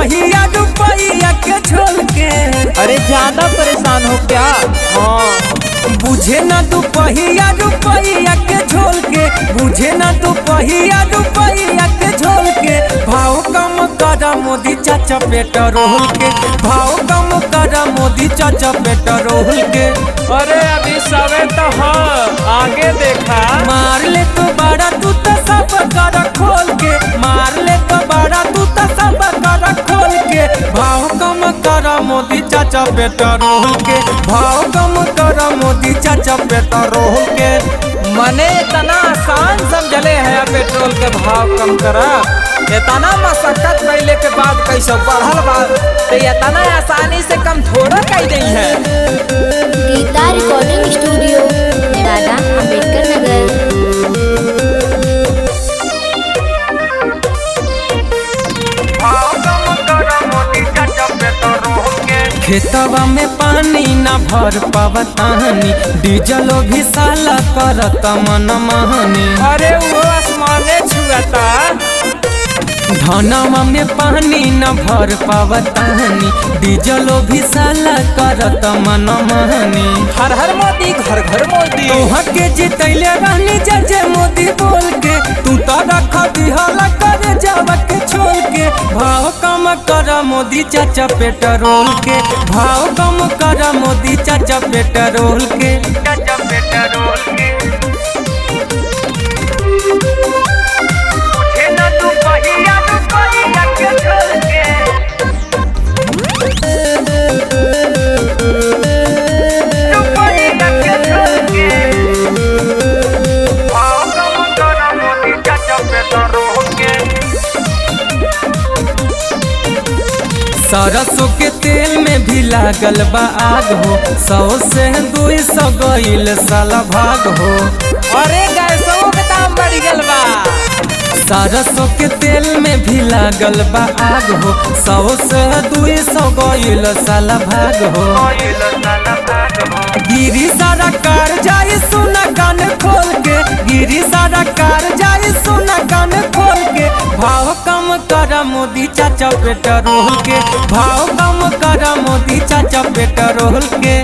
पहिया रुपया के झोल के। अरे ज्यादा परेशान हो क्या? हाँ बुझे ना तू पहिया रुपया के झोल के, बुझे ना तू पहिया रुपया के झोल के। भाव कम कर मोदी चाचा पेट्रोल के, भाव कम कर मोदी चाचा पेट्रोल के। अरे अभी समय तो है, आगे देखा। मार ले तो बड़ा तू तो सब कर खोल के, मार ले तो बड़ा तू तो सब कर खोल के। भाव कम कर मोदी चाचा पेट्रोल के, भाव कम कर मोदी चाचा पेट्रोल के। मने इतना आसान समझले है पेट्रोल के भाव कम करा। इतना मशक्कत कैले के बाद कैसे बढ़ल बा, तो इतना आसानी से कम थोड़ा कह दी है। Geeta recording studio Newada Ambedkar Nagar. खेतवा में पानी न भर पावतानी, डीजल भी साला करत मन मानी। अरे वो आसमाने छुआता। धनवा में पानी न भर पावतानी, डीजल भी साला करत मन मानी। हर हर मोदी घर घर मोदी। तोह के जितैले रहनी जय मोदी बोल के, तू तो रख दिहल कर जाव के छोल के। भाव कम कर मोदी चाचा पेट्रोल के, भाव कम कर मोदी चाचा पेट्रोल के, चाचा पेट्रोल के। मुझे ना तू पहिया रुपया के झोल के। सरसों के तेल में भी लागल बा आग हो, 100 से 200 गईल साला भाग हो। अरे गैसों के दाम बढ़ गल बा। सरसों के तेल में भी लागल बा आग हो, 100 से 200 गईल साला भाग हो। गिरी सारा कार जाए सोना कान खोल के, गिरी सारा कार जाए सोना कान खोल के। भाव कम कर मोदी चाचा पेट्रोल के, भाव कम कर मोदी चाचा पेट्रोल के।